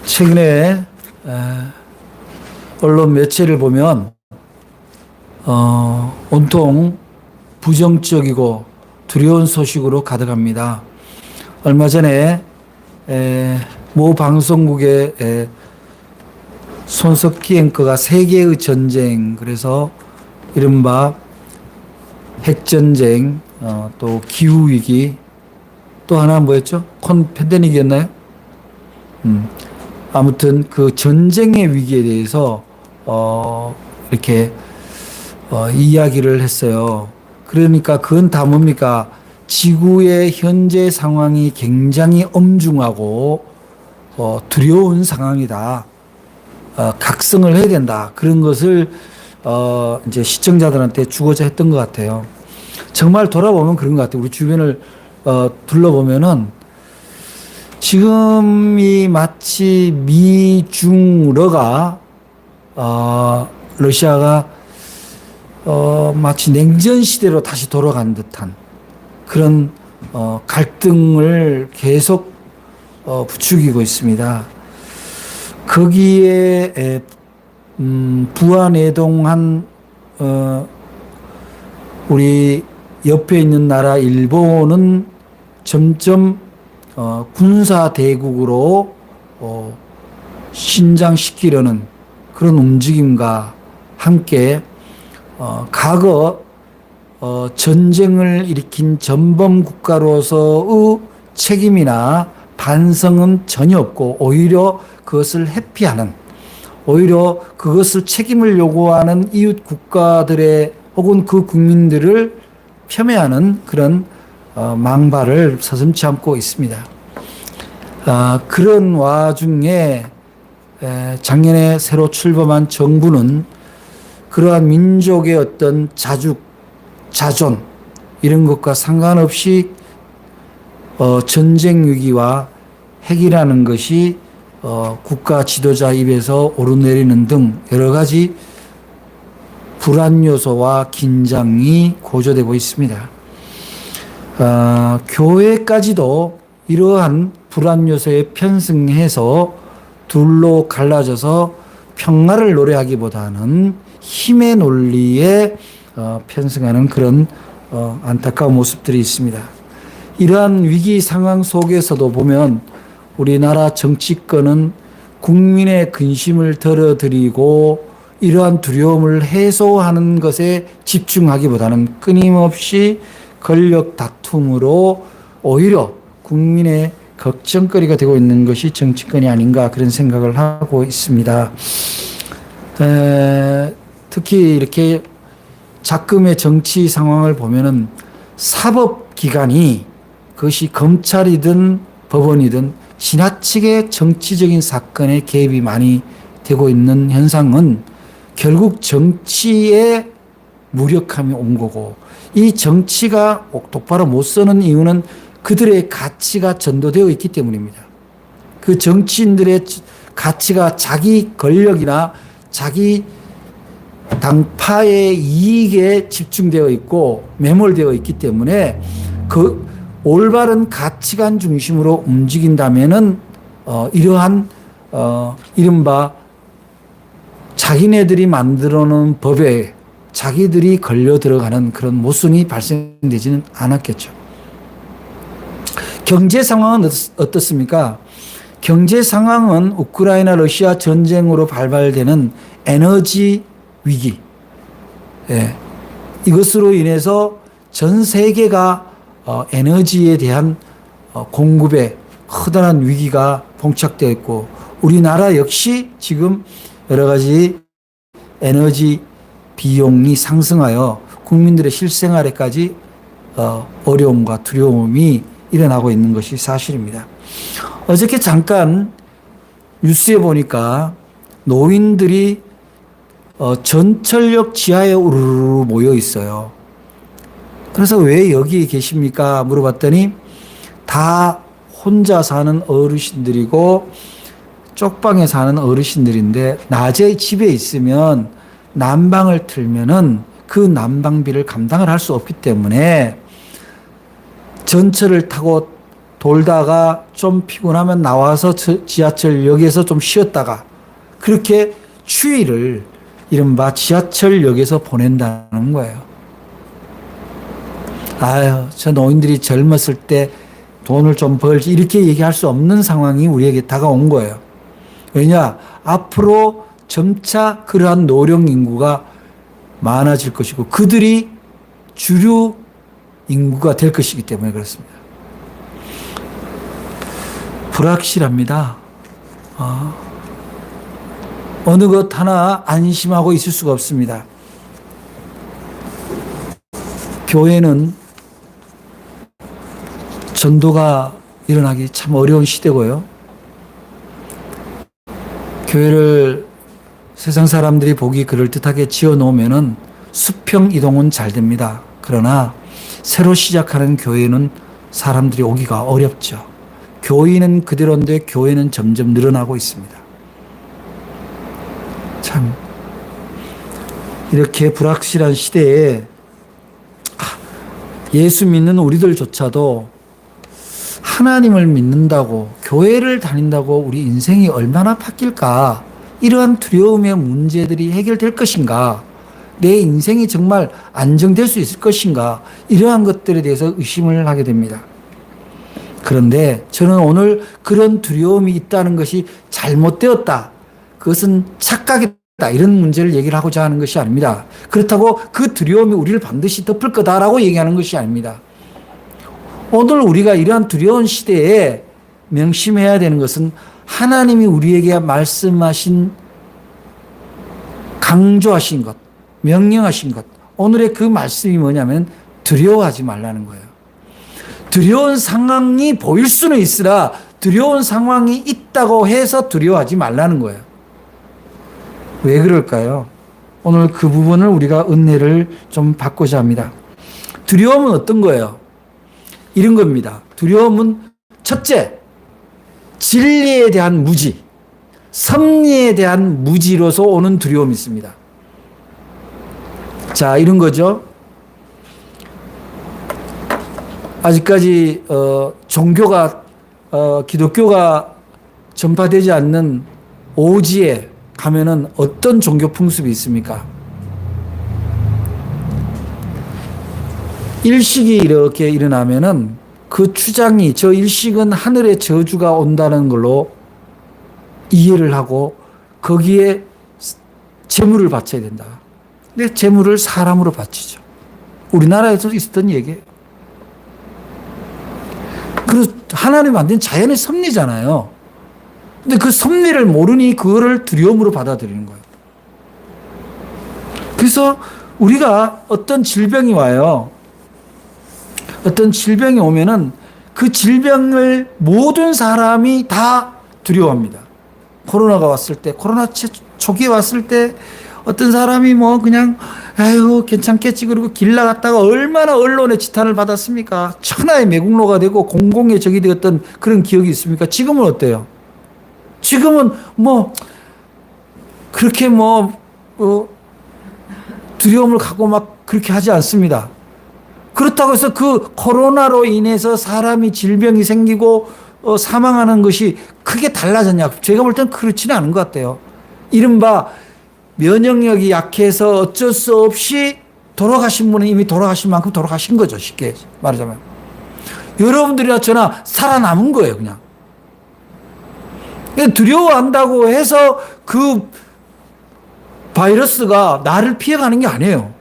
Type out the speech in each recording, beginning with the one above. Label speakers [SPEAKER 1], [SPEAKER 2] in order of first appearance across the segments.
[SPEAKER 1] 최근에 언론 매체를 보면 온통 부정적이고 두려운 소식으로 가득합니다. 얼마 전에 모 방송국의 손석희 앵커가 세계의 전쟁, 그래서 이른바 핵전쟁, 또 기후위기, 또 하나 뭐였죠? 팬데믹이었나요? 아무튼 그 전쟁의 위기에 대해서 이렇게 이야기를 했어요. 그러니까 그건 다 뭡니까? 지구의 현재 상황이 굉장히 엄중하고 두려운 상황이다. 각성을 해야 된다. 그런 것을 이제 시청자들한테 주고자 했던 것 같아요. 정말 돌아보면 그런 것 같아요. 우리 주변을 둘러보면은 지금이 마치 미중러가 러시아가 마치 냉전 시대로 다시 돌아간 듯한 그런 갈등을 계속 부추기고 있습니다. 거기에 부안해동한 우리 옆에 있는 나라 일본은 점점 군사 대국으로 신장시키려는 그런 움직임과 함께 과거 전쟁을 일으킨 전범 국가로서의 책임이나 반성은 전혀 없고 오히려 그것을 회피하는, 오히려 그것을 책임을 요구하는 이웃 국가들의 혹은 그 국민들을 폄훼하는 그런 망발을 서슴지 않고 있습니다. 그런 와중에 작년에 새로 출범한 정부는 그러한 민족의 어떤 자존 이런 것과 상관없이 전쟁 위기와 핵이라는 것이 국가 지도자 입에서 오르내리는 등 여러 가지 불안 요소와 긴장이 고조되고 있습니다. 교회까지도 이러한 불안 요소에 편승해서 둘로 갈라져서 평화를 노래하기보다는 힘의 논리에 편승하는 그런 안타까운 모습들이 있습니다. 이러한 위기 상황 속에서도 보면 우리나라 정치권은 국민의 근심을 덜어드리고 이러한 두려움을 해소하는 것에 집중하기보다는 끊임없이 권력 다툼으로 오히려 국민의 걱정거리가 되고 있는 것이 정치권이 아닌가 그런 생각을 하고 있습니다. 특히 이렇게 작금의 정치 상황을 보면은 사법기관이 그것이 검찰이든 법원이든 지나치게 정치적인 사건에 개입이 많이 되고 있는 현상은 결국 정치에 무력함이 온 거고, 이 정치가 똑바로 못 서는 이유는 그들의 가치가 전도되어 있기 때문입니다. 그 정치인들의 가치가 자기 권력이나 자기 당파의 이익에 집중되어 있고 매몰되어 있기 때문에 그 올바른 가치관 중심으로 움직인다면은 이러한 이른바 자기네들이 만들어 놓은 법에 자기들이 걸려 들어가는 그런 모순이 발생되지는 않았겠죠. 경제 상황은 어떻습니까? 경제 상황은 우크라이나 러시아 전쟁으로 발발되는 에너지 위기, 이것으로 인해서 전 세계가 에너지에 대한 공급에 커다란 위기가 봉착되어 있고, 우리나라 역시 지금 여러 가지 에너지 비용이 상승하여 국민들의 실생활에까지 어려움과 두려움이 일어나고 있는 것이 사실입니다. 어저께 잠깐 뉴스에 보니까 노인들이 전철역 지하에 우르르 모여 있어요. 그래서 왜 여기 계십니까? 물어봤더니 다 혼자 사는 어르신들이고 쪽방에 사는 어르신들인데 낮에 집에 있으면 난방을 틀면은 그 난방비를 감당을 할 수 없기 때문에 전철을 타고 돌다가 좀 피곤하면 나와서 지하철역에서 좀 쉬었다가 그렇게 추위를 이른바 지하철역에서 보낸다는 거예요. 아유, 저 노인들이 젊었을 때 돈을 좀 벌지 이렇게 얘기할 수 없는 상황이 우리에게 다가온 거예요. 왜냐? 앞으로 점차 그러한 노령 인구가 많아질 것이고 그들이 주류 인구가 될 것이기 때문에 그렇습니다. 불확실합니다. 어느 것 하나 안심하고 있을 수가 없습니다. 교회는 전도가 일어나기 참 어려운 시대고요. 교회를 세상 사람들이 보기 그럴듯하게 지어 놓으면은 수평 이동은 잘 됩니다. 그러나 새로 시작하는 교회는 사람들이 오기가 어렵죠. 교인은 그대로인데 교회는 점점 늘어나고 있습니다. 참 이렇게 불확실한 시대에 예수 믿는 우리들조차도 하나님을 믿는다고 교회를 다닌다고 우리 인생이 얼마나 바뀔까? 이러한 두려움의 문제들이 해결될 것인가? 내 인생이 정말 안정될 수 있을 것인가? 이러한 것들에 대해서 의심을 하게 됩니다. 그런데 저는 오늘 그런 두려움이 있다는 것이 잘못되었다. 그것은 착각이다. 이런 문제를 얘기를 하고자 하는 것이 아닙니다. 그렇다고 그 두려움이 우리를 반드시 덮을 거다라고 얘기하는 것이 아닙니다. 오늘 우리가 이러한 두려운 시대에 명심해야 되는 것은 하나님이 우리에게 말씀하신 강조하신 것, 명령하신 것. 오늘의 그 말씀이 뭐냐면 두려워하지 말라는 거예요. 두려운 상황이 보일 수는 있으나 두려운 상황이 있다고 해서 두려워하지 말라는 거예요. 왜 그럴까요? 오늘 그 부분을 우리가 은혜를 좀 받고자 합니다. 두려움은 어떤 거예요? 이런 겁니다. 두려움은 첫째, 진리에 대한 무지, 섭리에 대한 무지로서 오는 두려움이 있습니다. 자, 이런 거죠. 아직까지 종교가 기독교가 전파되지 않는 오지에 가면은 어떤 종교 풍습이 있습니까? 일식이 이렇게 일어나면은 그 추장이 저 일식은 하늘의 저주가 온다는 걸로 이해를 하고 거기에 제물을 바쳐야 된다. 근데 제물을 사람으로 바치죠. 우리나라에서 있었던 얘기예요. 그래서 하나님 만든 자연의 섭리잖아요. 근데 그 섭리를 모르니 그거를 두려움으로 받아들이는 거예요. 그래서 우리가 어떤 질병이 와요. 어떤 질병이 오면은 그 질병을 모든 사람이 다 두려워합니다. 코로나가 왔을 때, 코로나 초기에 왔을 때 어떤 사람이 뭐 그냥 아이고 괜찮겠지 그러고 길 나갔다가 얼마나 언론의 지탄을 받았습니까? 천하의 매국노가 되고 공공의 적이 되었던 그런 기억이 있습니까? 지금은 어때요? 지금은 뭐 그렇게 두려움을 갖고 막 그렇게 하지 않습니다. 그렇다고 해서 그 코로나로 인해서 사람이 질병이 생기고 사망하는 것이 크게 달라졌냐? 제가 볼 땐 그렇지는 않은 것 같아요. 이른바 면역력이 약해서 어쩔 수 없이 돌아가신 분은 이미 돌아가신 만큼 돌아가신 거죠. 쉽게 말하자면. 여러분들이나 저나 살아남은 거예요, 그냥. 두려워한다고 해서 그 바이러스가 나를 피해가는 게 아니에요.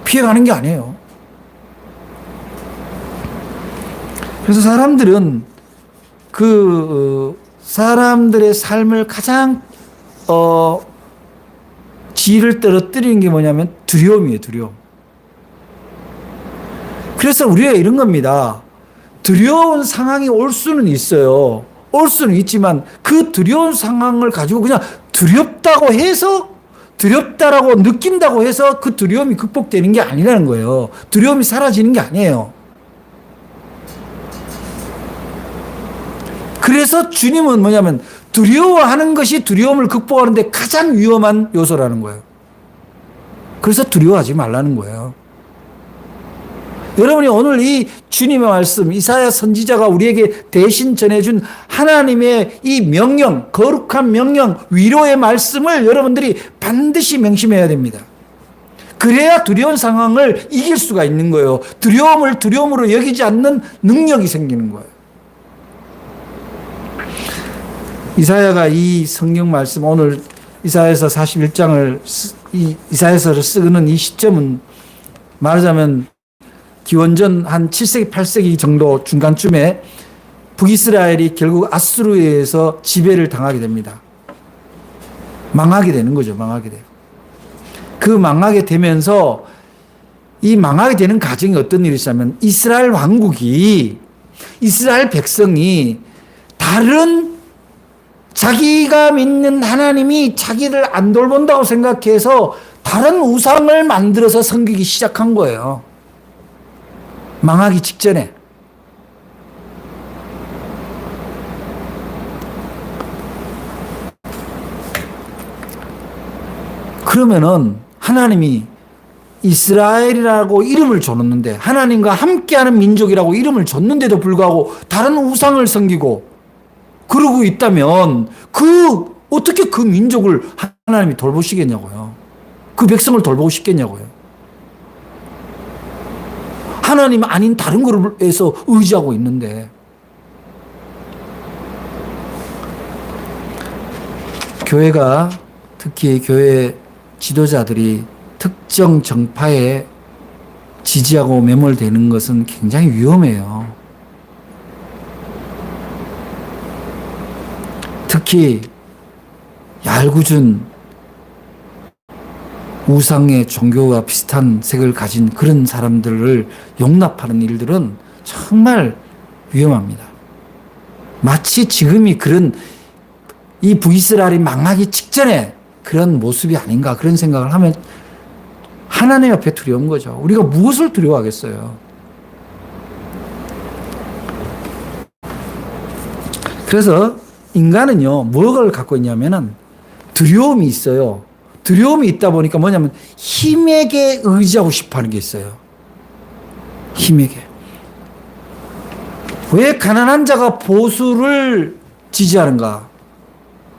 [SPEAKER 1] 피해가는 게 아니에요. 그래서 사람들은 사람들의 삶을 가장 지위를 떨어뜨리는 게 뭐냐면 두려움이에요, 두려움. 그래서 우리가 이런 겁니다. 두려운 상황이 올 수는 있어요. 올 수는 있지만 그 두려운 상황을 가지고 그냥 두렵다고 해서 두렵다라고 느낀다고 해서 그 두려움이 극복되는 게 아니라는 거예요. 두려움이 사라지는 게 아니에요. 그래서 주님은 뭐냐면 두려워하는 것이 두려움을 극복하는데 가장 위험한 요소라는 거예요. 그래서 두려워하지 말라는 거예요. 여러분이 오늘 이 주님의 말씀, 이사야 선지자가 우리에게 대신 전해준 하나님의 이 명령, 거룩한 명령, 위로의 말씀을 여러분들이 반드시 명심해야 됩니다. 그래야 두려운 상황을 이길 수가 있는 거예요. 두려움을 두려움으로 여기지 않는 능력이 생기는 거예요. 이사야가 이 성경 말씀, 오늘 이사야서 41장을 이사야서를 쓰는 이 시점은 말하자면 기원전 한 7세기, 8세기 정도 중간쯤에 북이스라엘이 결국 아수르에 의해서 지배를 당하게 됩니다. 망하게 되는 거죠. 망하게 돼요. 그 망하게 되면서 이 망하게 되는 과정이 어떤 일이 있냐면 이스라엘 왕국이, 이스라엘 백성이 다른 자기가 믿는 하나님이 자기를 안 돌본다고 생각해서 다른 우상을 만들어서 섬기기 시작한 거예요. 망하기 직전에. 그러면은 하나님이 이스라엘이라고 이름을 줬는데, 하나님과 함께하는 민족이라고 이름을 줬는데도 불구하고 다른 우상을 섬기고 그러고 있다면 어떻게 그 민족을 하나님이 돌보시겠냐고요. 그 백성을 돌보고 싶겠냐고요. 하나님 아닌 다른 거를 해서 의지하고 있는데. 교회가, 특히 교회 지도자들이 특정 정파에 지지하고 매몰되는 것은 굉장히 위험해요. 특히 얄궂은 우상의 종교와 비슷한 색을 가진 그런 사람들을 용납하는 일들은 정말 위험합니다. 마치 지금이 그런 이 북이스라엘이 망하기 직전에 그런 모습이 아닌가, 그런 생각을 하면 하나님 앞에 두려운 거죠. 우리가 무엇을 두려워하겠어요? 그래서 인간은요, 무엇을 갖고 있냐면은 두려움이 있어요. 두려움이 있다 보니까 뭐냐면 힘에게 의지하고 싶어 하는 게 있어요. 힘에게. 왜 가난한 자가 보수를 지지하는가?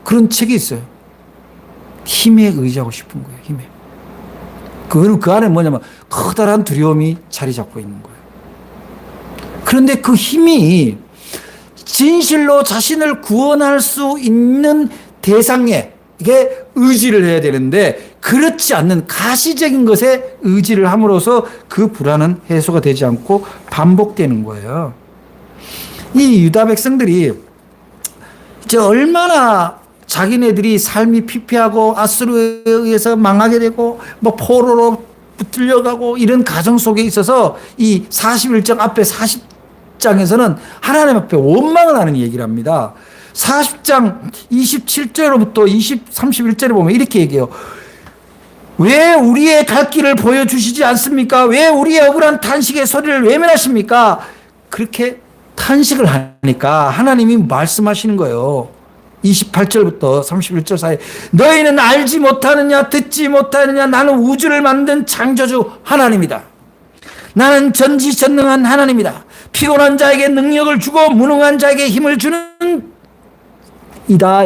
[SPEAKER 1] 그런 책이 있어요. 힘에 의지하고 싶은 거예요. 힘에. 그 안에 뭐냐면 커다란 두려움이 자리 잡고 있는 거예요. 그런데 그 힘이 진실로 자신을 구원할 수 있는 대상에 이게 의지를 해야 되는데, 그렇지 않는 가시적인 것에 의지를 함으로써 그 불안은 해소가 되지 않고 반복되는 거예요. 이 유다 백성들이 이제 얼마나 자기네들이 삶이 피폐하고 아수르에 의해서 망하게 되고 뭐 포로로 붙들려가고 이런 가정 속에 있어서 이 41장 앞에 40장에서는 하나님 앞에 원망을 하는 얘기를 합니다. 40장 27절부터 31절에 보면 이렇게 얘기해요. 왜 우리의 갈 길을 보여주시지 않습니까? 왜 우리의 억울한 탄식의 소리를 외면하십니까? 그렇게 탄식을 하니까 하나님이 말씀하시는 거예요. 28절부터 31절 사이에 너희는 알지 못하느냐, 듣지 못하느냐, 나는 우주를 만든 창조주 하나님이다. 나는 전지전능한 하나님이다. 피곤한 자에게 능력을 주고 무능한 자에게 힘을 주는 이다.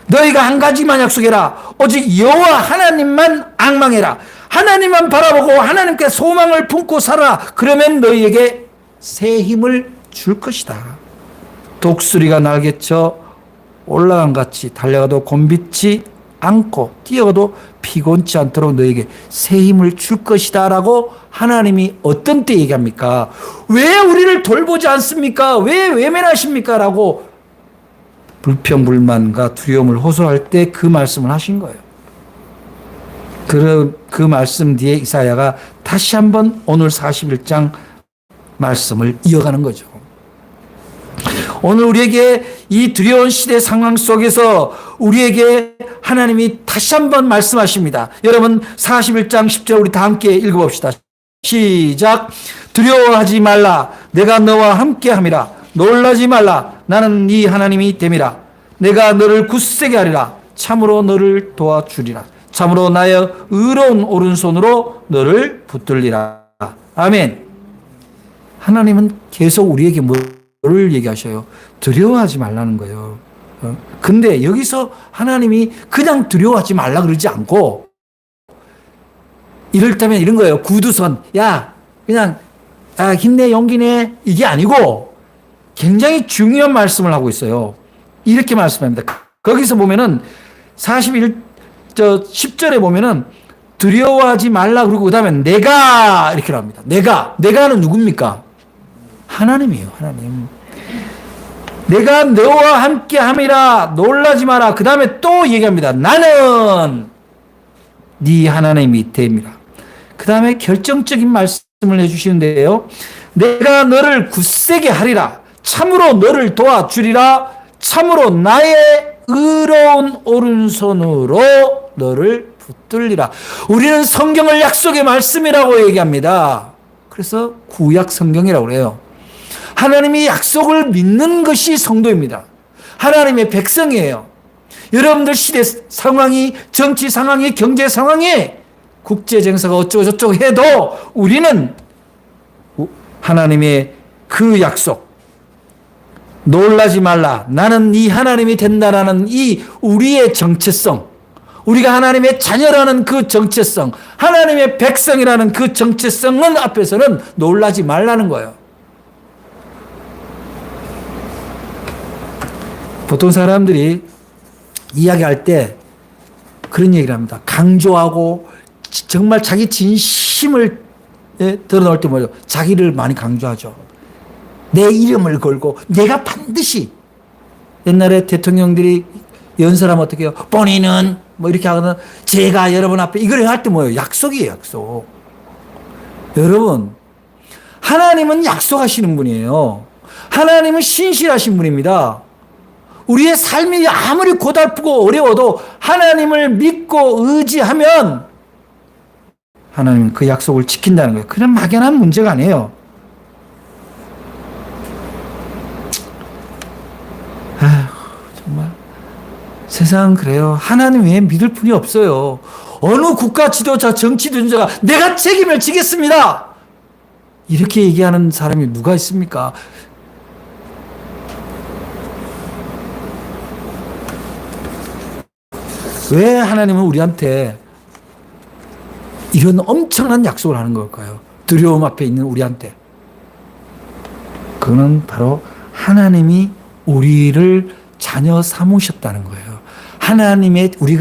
[SPEAKER 1] 너희가 한 가지만 약속해라. 오직 여호와 하나님만 앙망해라. 하나님만 바라보고 하나님께 소망을 품고 살아. 그러면 너희에게 새 힘을 줄 것이다. 독수리가 날개쳐 올라간 같이 달려가도 곤비지 않고 뛰어가도 피곤치 않도록 너에게 새 힘을 줄 것이다 라고 하나님이 어떤 때 얘기합니까? 왜 우리를 돌보지 않습니까? 왜 외면하십니까? 라고 불평불만과 두려움을 호소할 때 그 말씀을 하신 거예요. 그 말씀 뒤에 이사야가 다시 한번 오늘 41장 말씀을 이어가는 거죠. 오늘 우리에게 이 두려운 시대 상황 속에서 우리에게 하나님이 다시 한번 말씀하십니다. 여러분 41장 10절 우리 다 함께 읽어봅시다. 시작. 두려워하지 말라. 내가 너와 함께 함이라. 놀라지 말라. 나는 네 하나님이 됨이라. 내가 너를 굳세게 하리라. 참으로 너를 도와주리라. 참으로 나의 의로운 오른손으로 너를 붙들리라. 아멘. 하나님은 계속 우리에게 뭐를 얘기하셔요? 두려워하지 말라는 거예요. 근데 여기서 하나님이 그냥 두려워하지 말라 그러지 않고, 이럴 때면 이런 거예요. 구두선. 야, 그냥, 힘내, 용기내. 이게 아니고, 굉장히 중요한 말씀을 하고 있어요. 이렇게 말씀합니다. 거기서 보면은, 10절에 보면은, 두려워하지 말라 그러고, 그 다음에 내가, 이렇게 합니다. 내가는 누굽니까? 하나님이에요, 하나님. 내가 너와 함께 함이라 놀라지 마라. 그 다음에 또 얘기합니다. 나는 네 하나님이 됨이라. 그 다음에 결정적인 말씀을 해주시는데요. 내가 너를 굳세게 하리라. 참으로 너를 도와주리라. 참으로 나의 의로운 오른손으로 너를 붙들리라. 우리는 성경을 약속의 말씀이라고 얘기합니다. 그래서 구약 성경이라고 그래요. 하나님이 약속을 믿는 것이 성도입니다. 하나님의 백성이에요. 여러분들 시대 상황이, 정치 상황이, 경제 상황이, 국제 정세가 어쩌고 저쩌고 해도 우리는 하나님의 그 약속, 놀라지 말라. 나는 네 하나님이 된다라는 이 우리의 정체성, 우리가 하나님의 자녀라는 그 정체성, 하나님의 백성이라는 그 정체성은 앞에서는 놀라지 말라는 거예요. 보통 사람들이 이야기할 때 그런 얘기를 합니다. 강조하고 정말 자기 진심을 드러낼 때 뭐죠? 자기를 많이 강조하죠. 내 이름을 걸고 내가 반드시, 옛날에 대통령들이 연설하면 어떻게 해요? 본인은 뭐 이렇게 하거나 제가 여러분 앞에 이걸 할 때 뭐예요? 약속이에요, 약속. 여러분, 하나님은 약속하시는 분이에요. 하나님은 신실하신 분입니다. 우리의 삶이 아무리 고달프고 어려워도 하나님을 믿고 의지하면 하나님은 그 약속을 지킨다는 거예요. 그냥 막연한 문제가 아니에요. 정말 세상은 그래요. 하나님 외에 믿을 분이 없어요. 어느 국가 지도자, 정치 지도자가 내가 책임을 지겠습니다, 이렇게 얘기하는 사람이 누가 있습니까? 왜 하나님은 우리한테 이런 엄청난 약속을 하는 걸까요? 두려움 앞에 있는 우리한테. 그거는 바로 하나님이 우리를 자녀 삼으셨다는 거예요.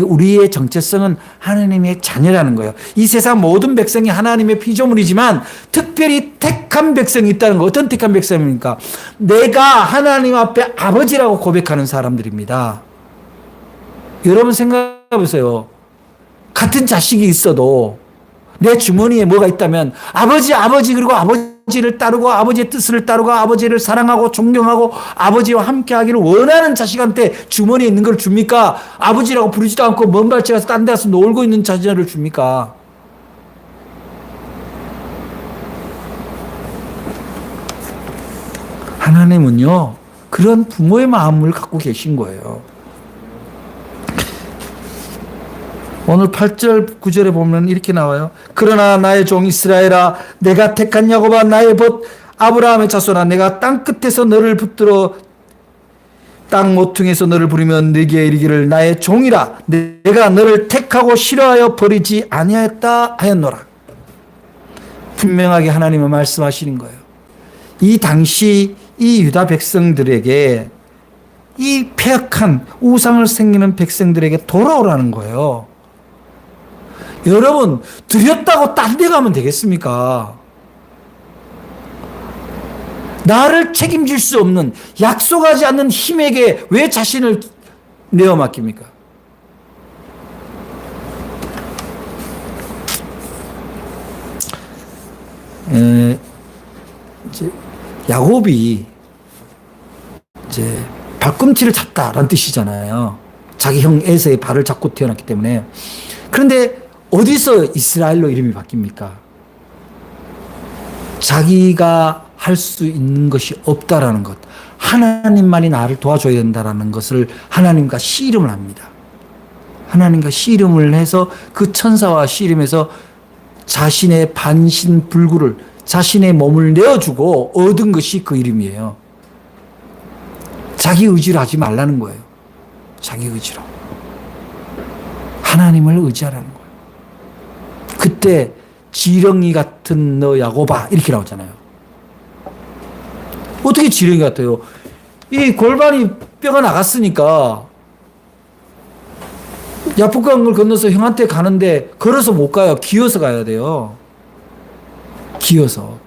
[SPEAKER 1] 우리의 정체성은 하나님의 자녀라는 거예요. 이 세상 모든 백성이 하나님의 피조물이지만 특별히 택한 백성이 있다는 거. 어떤 택한 백성입니까? 내가 하나님 앞에 아버지라고 고백하는 사람들입니다. 여러분 생각해 보세요. 같은 자식이 있어도 내 주머니에 뭐가 있다면 아버지 그리고 아버지를 따르고 아버지의 뜻을 따르고 아버지를 사랑하고 존경하고 아버지와 함께하기를 원하는 자식한테 주머니에 있는 걸 줍니까? 아버지라고 부르지도 않고 먼 발치 가서 딴 데 가서 놀고 있는 자녀를 줍니까? 하나님은요, 그런 부모의 마음을 갖고 계신 거예요. 오늘 8절 9절에 보면 이렇게 나와요. 그러나 나의 종 이스라엘아, 내가 택한 야곱아, 나의 벗 아브라함의 자손아, 내가 땅 끝에서 너를 붙들어 땅 모퉁이에서 너를 부르면 네게 이르기를 나의 종이라. 내가 너를 택하고 싫어하여 버리지 아니하였다 하였노라. 분명하게 하나님은 말씀하시는 거예요. 이 당시 이 유다 백성들에게, 이 패역한 우상을 섬기는 백성들에게 돌아오라는 거예요. 여러분, 두렵다고 딴 데 가면 되겠습니까? 나를 책임질 수 없는, 약속하지 않는 힘에게 왜 자신을 내어 맡깁니까? 이제 야곱이 이제 발꿈치를 잡다라는 뜻이잖아요. 자기 형 에서의 발을 잡고 태어났기 때문에. 그런데 어디서 이스라엘로 이름이 바뀝니까? 자기가 할 수 있는 것이 없다라는 것, 하나님만이 나를 도와줘야 된다라는 것을 하나님과 씨름을 합니다. 하나님과 씨름을 해서 그 천사와 씨름해서 자신의 반신불구를, 자신의 몸을 내어주고 얻은 것이 그 이름이에요. 자기 의지로 하지 말라는 거예요. 자기 의지로. 하나님을 의지하라는 거예요. 그때 지렁이 같은 너 야곱아 이렇게 나오잖아요. 어떻게 지렁이 같아요? 이 골반이 뼈가 나갔으니까 야복강을 건너서 형한테 가는데 걸어서 못 가요. 기어서 가야 돼요. 기어서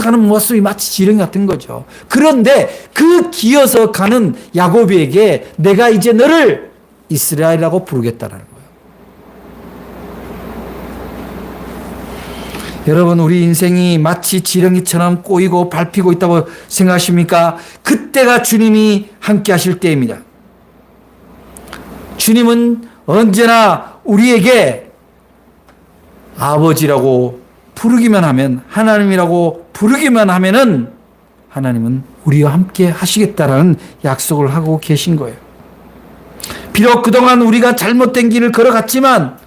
[SPEAKER 1] 가는 모습이 마치 지렁이 같은 거죠. 그런데 그 기어서 가는 야곱에게 내가 이제 너를 이스라엘이라고 부르겠다는 거예요. 여러분, 우리 인생이 마치 지렁이처럼 꼬이고 밟히고 있다고 생각하십니까? 그때가 주님이 함께 하실 때입니다. 주님은 언제나 우리에게 아버지라고 부르기만 하면, 하나님이라고 부르기만 하면은 하나님은 우리와 함께 하시겠다라는 약속을 하고 계신 거예요. 비록 그동안 우리가 잘못된 길을 걸어갔지만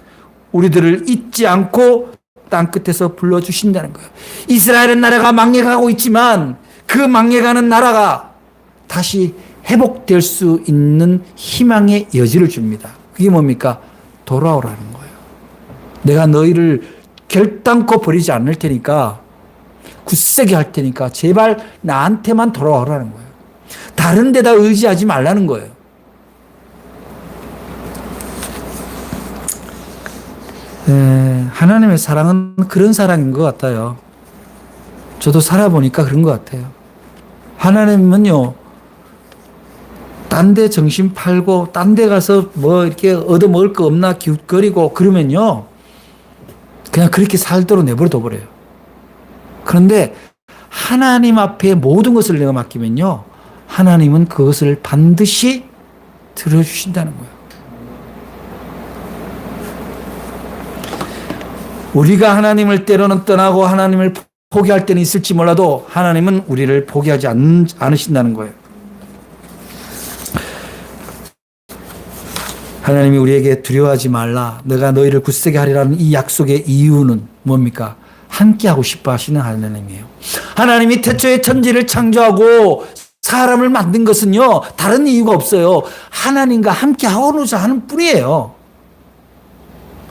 [SPEAKER 1] 우리들을 잊지 않고 땅끝에서 불러주신다는 거예요. 이스라엘은 나라가 망해가고 있지만 그 망해가는 나라가 다시 회복될 수 있는 희망의 여지를 줍니다. 그게 뭡니까? 돌아오라는 거예요. 내가 너희를 결단코 버리지 않을 테니까, 굳세게 할 테니까 제발 나한테만 돌아오라는 거예요. 다른 데다 의지하지 말라는 거예요. 하나님의 사랑은 그런 사랑인 것 같아요. 저도 살아보니까 그런 것 같아요. 하나님은요, 딴 데 정신 팔고 딴 데 가서 뭐 이렇게 얻어먹을 거 없나 기웃거리고 그러면요, 그냥 그렇게 살도록 내버려 둬버려요. 그런데 하나님 앞에 모든 것을 내가 맡기면요, 하나님은 그것을 반드시 들어주신다는 거예요. 우리가 하나님을 때로는 떠나고 하나님을 포기할 때는 있을지 몰라도 하나님은 우리를 포기하지 않으신다는 거예요. 하나님이 우리에게 두려워하지 말라, 내가 너희를 굳세게 하리라는 이 약속의 이유는 뭡니까? 함께하고 싶어 하시는 하나님이에요. 하나님이 태초에 천지를 창조하고 사람을 만든 것은요, 다른 이유가 없어요. 하나님과 함께하고자 하는 뿐이에요.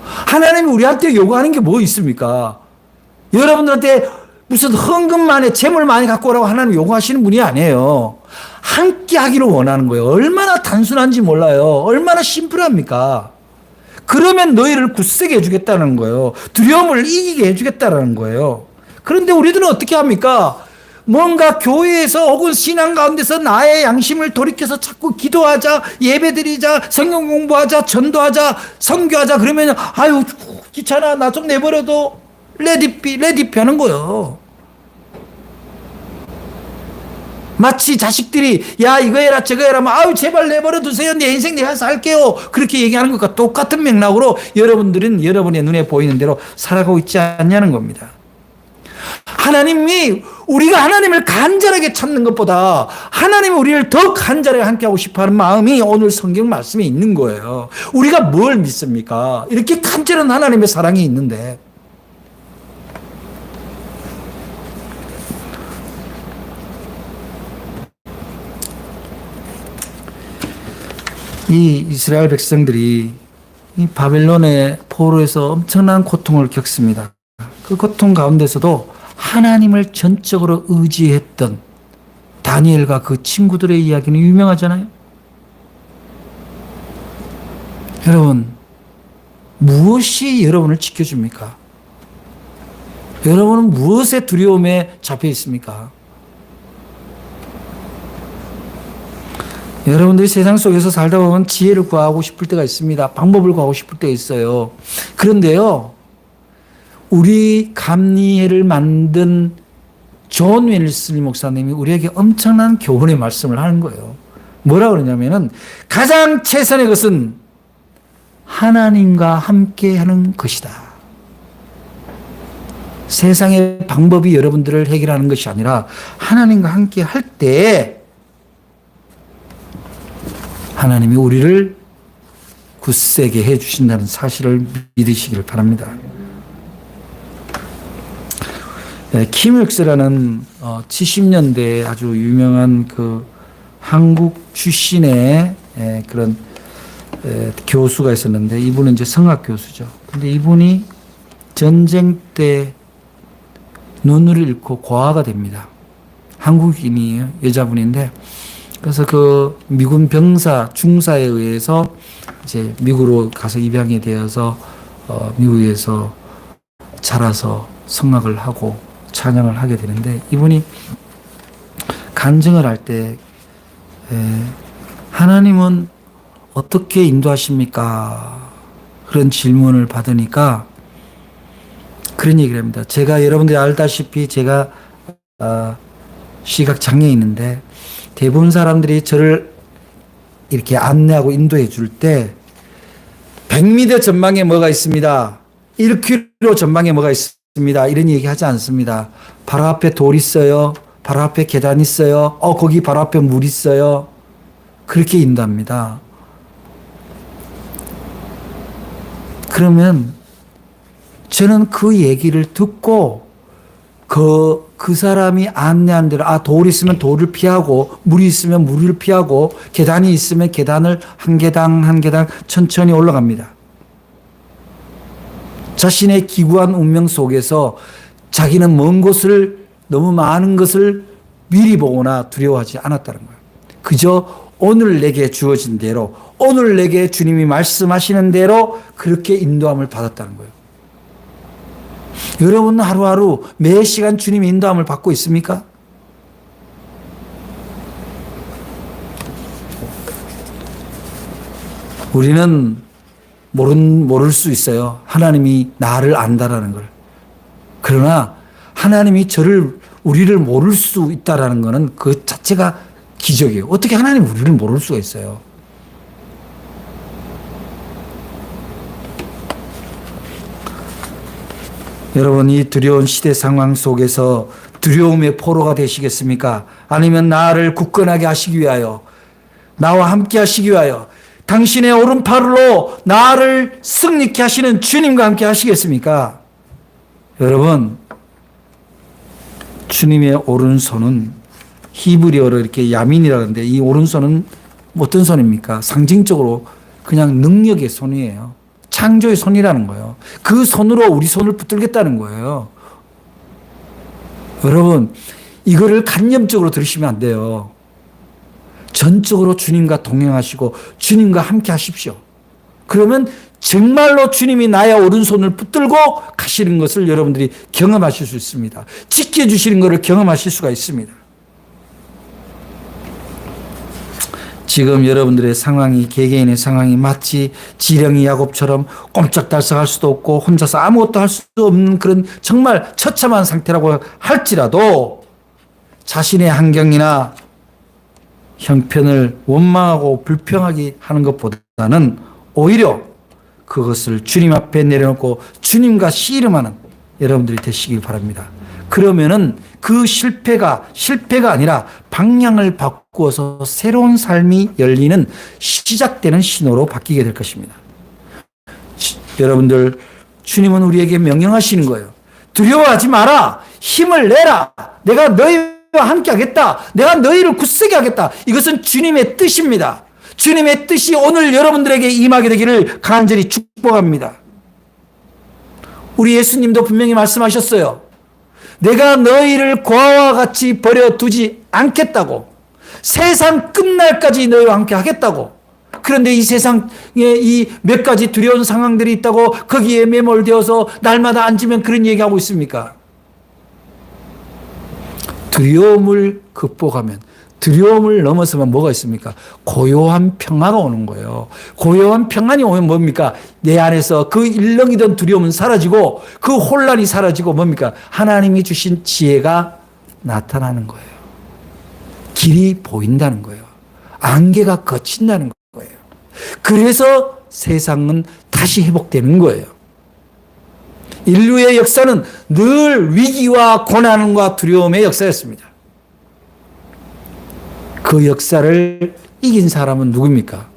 [SPEAKER 1] 하나님이 우리한테 요구하는 게 뭐 있습니까? 여러분들한테 무슨 헌금 많이, 재물 많이 갖고 오라고 하나님 요구하시는 분이 아니에요. 함께 하기를 원하는 거예요. 얼마나 단순한지 몰라요. 얼마나 심플합니까? 그러면 너희를 굳세게 해주겠다는 거예요. 두려움을 이기게 해주겠다는 거예요. 그런데 우리들은 어떻게 합니까? 뭔가 교회에서 혹은 신앙 가운데서 나의 양심을 돌이켜서 자꾸 기도하자, 예배드리자, 성경 공부하자, 전도하자, 선교하자 그러면 아유 귀찮아, 나 좀 내버려둬, 레디피 하는 거예요. 마치 자식들이 야 이거 해라 저거 해라 하면 아유 제발 내버려 두세요, 내 인생 내가 살게요, 그렇게 얘기하는 것과 똑같은 맥락으로 여러분들은 여러분의 눈에 보이는 대로 살아가고 있지 않냐는 겁니다. 하나님이 우리가 하나님을 간절하게 찾는 것보다 하나님이 우리를 더 간절하게 함께하고 싶어하는 마음이 오늘 성경 말씀에 있는 거예요. 우리가 뭘 믿습니까? 이렇게 간절한 하나님의 사랑이 있는데. 이 이스라엘 백성들이 이 바벨론의 포로에서 엄청난 고통을 겪습니다. 그 고통 가운데서도 하나님을 전적으로 의지했던 다니엘과 그 친구들의 이야기는 유명하잖아요. 여러분, 무엇이 여러분을 지켜줍니까? 여러분은 무엇의 두려움에 잡혀 있습니까? 여러분들이 세상 속에서 살다 보면 지혜를 구하고 싶을 때가 있습니다. 방법을 구하고 싶을 때가 있어요. 그런데요, 우리 감리회를 만든 존 웰슬리 목사님이 우리에게 엄청난 교훈의 말씀을 하는 거예요. 뭐라 그러냐면은 가장 최선의 것은 하나님과 함께 하는 것이다. 세상의 방법이 여러분들을 해결하는 것이 아니라 하나님과 함께 할 때 하나님이 우리를 굳세게 해 주신다는 사실을 믿으시길 바랍니다. 킴일스라는 70년대에 아주 유명한 그 한국 출신의 그런 교수가 있었는데, 이분은 이제 성악 교수죠. 근데 이분이 전쟁 때 눈을 잃고 고아가 됩니다. 한국인이에요. 여자분인데, 그래서 그 미군 병사 중사에 의해서 이제 미국으로 가서 입양이 되어서 미국에서 자라서 성악을 하고 찬양을 하게 되는데, 이분이 간증을 할 때 하나님은 어떻게 인도하십니까? 그런 질문을 받으니까 그런 얘기를 합니다. 제가 여러분들이 알다시피 제가 시각 장애인인데, 대부분 사람들이 저를 이렇게 안내하고 인도해 줄 때 100m 전방에 뭐가 있습니다. 1km 전방에 뭐가 있습니다. 이런 얘기 하지 않습니다. 바로 앞에 돌 있어요. 바로 앞에 계단 있어요. 거기 바로 앞에 물 있어요. 그렇게 인도합니다. 그러면 저는 그 얘기를 듣고 그 사람이 안내한 대로, 돌이 있으면 돌을 피하고, 물이 있으면 물을 피하고, 계단이 있으면 계단을 한 계단 한 계단 천천히 올라갑니다. 자신의 기구한 운명 속에서 자기는 먼 곳을, 너무 많은 것을 미리 보거나 두려워하지 않았다는 거예요. 그저 오늘 내게 주어진 대로, 오늘 내게 주님이 말씀하시는 대로 그렇게 인도함을 받았다는 거예요. 여러분 하루하루 매 시간 주님의 인도함을 받고 있습니까? 우리는 모를 수 있어요. 하나님이 나를 안다라는 걸. 그러나 하나님이 우리를 모를 수 있다라는 것은 그 자체가 기적이에요. 어떻게 하나님이 우리를 모를 수가 있어요? 여러분, 이 두려운 시대 상황 속에서 두려움의 포로가 되시겠습니까? 아니면 나를 굳건하게 하시기 위하여, 나와 함께 하시기 위하여 당신의 오른팔로 나를 승리케 하시는 주님과 함께 하시겠습니까? 여러분, 주님의 오른손은 히브리어로 이렇게 야민이라는데, 이 오른손은 어떤 손입니까? 상징적으로 그냥 능력의 손이에요. 창조의 손이라는 거예요. 그 손으로 우리 손을 붙들겠다는 거예요. 여러분, 이거를 간접적으로 들으시면 안 돼요. 전적으로 주님과 동행하시고 주님과 함께 하십시오. 그러면 정말로 주님이 나의 오른손을 붙들고 가시는 것을 여러분들이 경험하실 수 있습니다. 지켜주시는 것을 경험하실 수가 있습니다. 지금 여러분들의 상황이, 개개인의 상황이 마치 지렁이 야곱처럼 꼼짝달싹할 수도 없고 혼자서 아무것도 할 수도 없는 그런 정말 처참한 상태라고 할지라도, 자신의 환경이나 형편을 원망하고 불평하게 하는 것보다는 오히려 그것을 주님 앞에 내려놓고 주님과 씨름하는 여러분들이 되시길 바랍니다. 그러면은 그 실패가 아니라 방향을 바꾸어서 새로운 삶이 열리는, 시작되는 신호로 바뀌게 될 것입니다. 여러분들, 주님은 우리에게 명령하시는 거예요. 두려워하지 마라. 힘을 내라. 내가 너희와 함께 하겠다. 내가 너희를 굳세게 하겠다. 이것은 주님의 뜻입니다. 주님의 뜻이 오늘 여러분들에게 임하게 되기를 간절히 축복합니다. 우리 예수님도 분명히 말씀하셨어요. 내가 너희를 고아와 같이 버려두지 않겠다고. 세상 끝날까지 너희와 함께 하겠다고. 그런데 이 세상에 이 몇 가지 두려운 상황들이 있다고 거기에 매몰되어서 날마다 앉으면 그런 얘기하고 있습니까? 두려움을 극복하면, 두려움을 넘어서면 뭐가 있습니까? 고요한 평화가 오는 거예요. 고요한 평안이 오면 뭡니까? 내 안에서 그 일렁이던 두려움은 사라지고, 그 혼란이 사라지고, 뭡니까? 하나님이 주신 지혜가 나타나는 거예요. 길이 보인다는 거예요. 안개가 걷힌다는 거예요. 그래서 세상은 다시 회복되는 거예요. 인류의 역사는 늘 위기와 고난과 두려움의 역사였습니다. 그 역사를 이긴 사람은 누굽니까?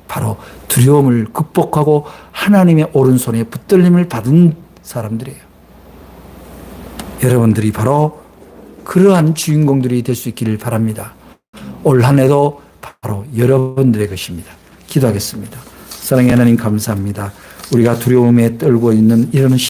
[SPEAKER 1] 바로 두려움을 극복하고 하나님의 오른손에 붙들림을 받은 사람들이에요. 여러분들이 바로 그러한 주인공들이 될 수 있기를 바랍니다. 올 한 해도 바로 여러분들의 것입니다. 기도하겠습니다. 사랑의 하나님 감사합니다. 우리가 두려움에 떨고 있는 이런